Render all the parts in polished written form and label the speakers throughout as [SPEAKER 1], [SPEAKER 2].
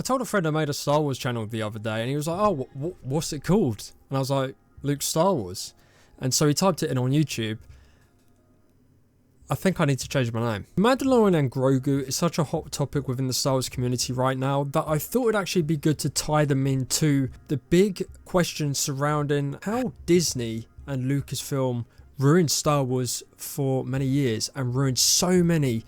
[SPEAKER 1] I told a friend I made a Star Wars channel the other day, and he was like, oh, what's it called? And I was like, Luke Star Wars. And so he typed it in on YouTube. I think I need to change my name. Mandalorian and Grogu is such a hot topic within the Star Wars community right now that I thought it'd actually be good to tie them into the big questions surrounding how Disney and Lucasfilm ruined Star Wars for many years and ruined so many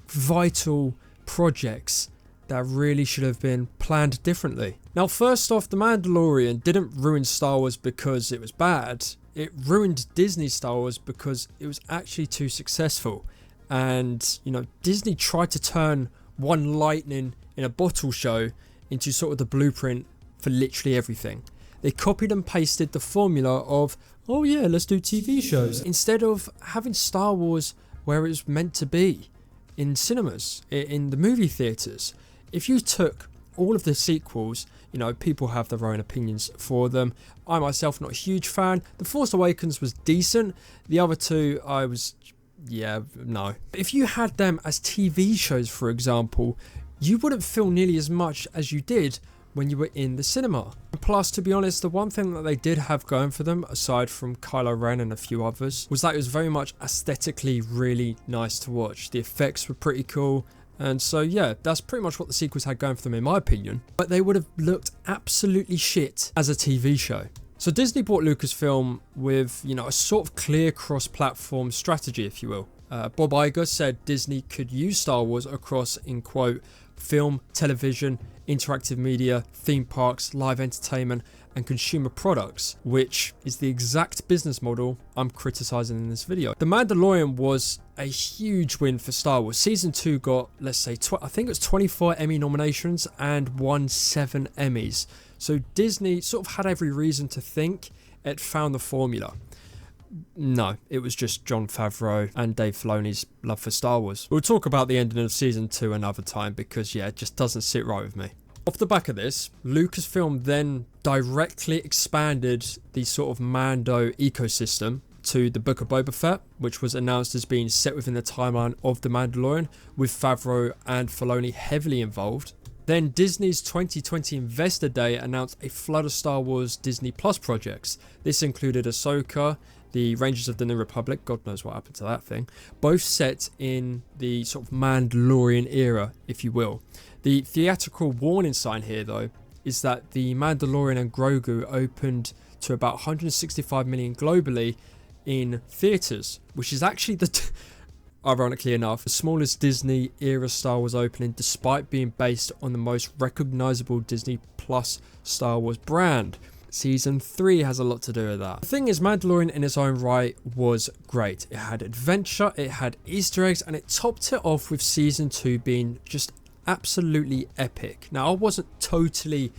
[SPEAKER 1] vital projects that really should have been planned differently. Now, first off, The Mandalorian didn't ruin Star Wars because it was bad. It ruined Disney Star Wars because it was actually too successful. And, you know, Disney tried to turn one lightning in a bottle show into sort of the blueprint for literally everything. They copied and pasted the formula of, oh yeah, let's do TV shows, instead of having Star Wars where it was meant to be, in cinemas, in the movie theatres. If you took all of the sequels, you know, people have their own opinions for them. I myself, not a huge fan. The Force Awakens was decent. The other two, I was, yeah, no. If you had them as TV shows, for example, you wouldn't feel nearly as much as you did when you were in the cinema. Plus, to be honest, the one thing that they did have going for them, aside from Kylo Ren and a few others, was that it was very much aesthetically really nice to watch. The effects were pretty cool. And so, yeah, that's pretty much what the sequels had going for them, in my opinion. But they would have looked absolutely shit as a TV show. So Disney bought Lucasfilm with, you know, a sort of clear cross-platform strategy, if you will. Bob Iger said Disney could use Star Wars across, in quote, film, television, interactive media, theme parks, live entertainment, and consumer products, which is the exact business model I'm criticising in this video. The Mandalorian was a huge win for Star Wars. Season 2 got, let's say, I think it was 24 Emmy nominations and won 7 Emmys. So Disney sort of had every reason to think it found the formula. No, it was just Jon Favreau and Dave Filoni's love for Star Wars. We'll talk about the ending of Season 2 another time because, yeah, it just doesn't sit right with me. Off the back of this, Lucasfilm then directly expanded the sort of Mando ecosystem to the Book of Boba Fett, which was announced as being set within the timeline of The Mandalorian, with Favreau and Filoni heavily involved. Then Disney's 2020 Investor Day announced a flood of Star Wars Disney Plus projects. This included Ahsoka, the Rangers of the New Republic, God knows what happened to that thing, both set in the sort of Mandalorian era, if you will. The theatrical warning sign here, though, is that the Mandalorian and Grogu opened to about 165 million globally in theatres, which is actually the, ironically enough, the smallest Disney era Star Wars opening, despite being based on the most recognisable Disney Plus Star Wars brand. Season 3 has a lot to do with that. The thing is, Mandalorian in its own right was great. It had adventure, it had Easter eggs, and it topped it off with Season 2 being just absolutely epic. Now, I wasn't totally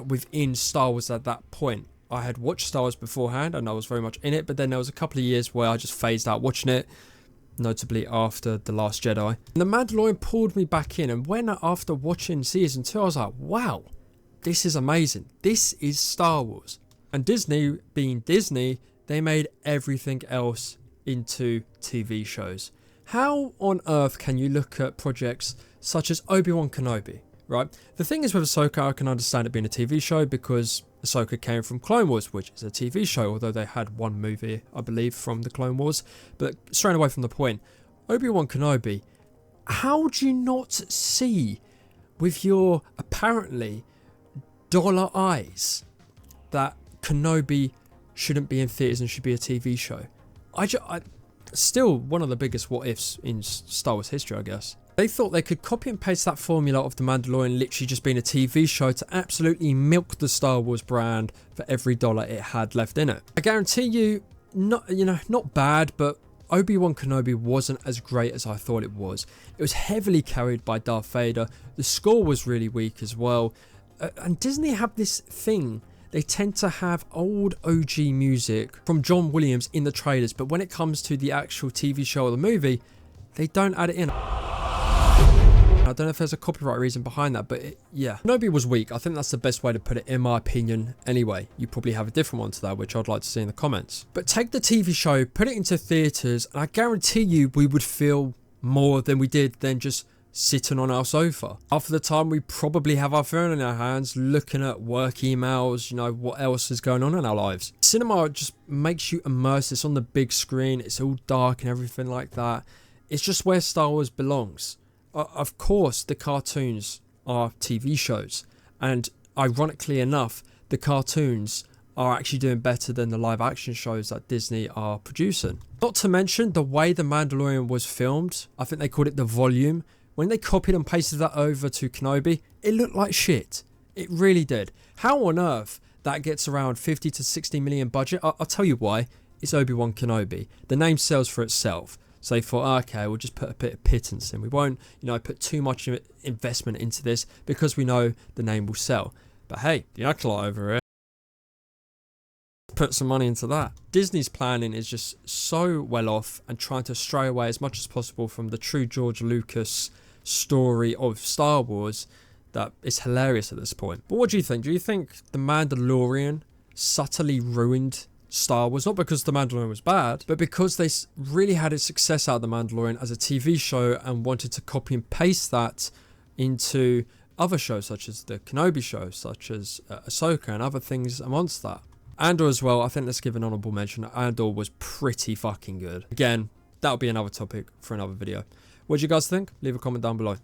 [SPEAKER 1] within Star Wars at that point. I had watched Star Wars beforehand and I was very much in it, but then there was a couple of years where I just phased out watching it, notably after The Last Jedi. And The Mandalorian pulled me back in, and when after watching Season 2, I was like, wow, this is amazing. This is Star Wars. And Disney, being Disney, they made everything else into TV shows. How on earth can you look at projects such as Obi-Wan Kenobi, right? The thing is with Ahsoka, I can understand it being a TV show because Ahsoka came from Clone Wars, which is a TV show, although they had one movie, I believe, from the Clone Wars. But straight away from the point, Obi-Wan Kenobi, how do you not see with your apparently dollar eyes that Kenobi shouldn't be in theatres and should be a TV show? Still one of the biggest what ifs in Star Wars history, I guess. They thought they could copy and paste that formula of The Mandalorian literally just being a TV show to absolutely milk the Star Wars brand for every dollar it had left in it. I guarantee you, not bad, but Obi-Wan Kenobi wasn't as great as I thought it was. It was heavily carried by Darth Vader. The score was really weak as well. And Disney have this thing. They tend to have old OG music from John Williams in the trailers, but when it comes to the actual TV show or the movie, they don't add it in. I don't know if there's a copyright reason behind that, but yeah. Kenobi was weak. I think that's the best way to put it, in my opinion, anyway. You probably have a different one to that, which I'd like to see in the comments. But take the TV show, put it into theatres, and I guarantee you we would feel more than we did than just sitting on our sofa. Half of the time we probably have our phone in our hands looking at work emails, you know, what else is going on in our lives. Cinema just makes you immersed. It's on the big screen, it's all dark and everything like that. It's just where Star Wars belongs. Of course the cartoons are TV shows, and ironically enough the cartoons are actually doing better than the live action shows that Disney are producing. Not to mention the way The Mandalorian was filmed. I think they called it the volume. When they copied and pasted that over to Kenobi, it looked like shit. It really did. How on earth that gets around 50 to 60 million budget? I'll tell you why. It's Obi-Wan Kenobi. The name sells for itself. So they thought, okay, we'll just put a bit of pittance in. We won't, you know, put too much investment into this because we know the name will sell. But hey, the acolyte over here, put some money into that. Disney's planning is just so well off and trying to stray away as much as possible from the true George Lucas story of Star Wars that is hilarious at this point. But what do you think? Do you think The Mandalorian subtly ruined Star Wars? Not because The Mandalorian was bad, but because they really had its success out of The Mandalorian as a TV show and wanted to copy and paste that into other shows such as the Kenobi show, such as Ahsoka and other things amongst that. Andor as well, I think let's give an honourable mention. Andor was pretty fucking good. Again, that'll be another topic for another video. What do you guys think? Leave a comment down below.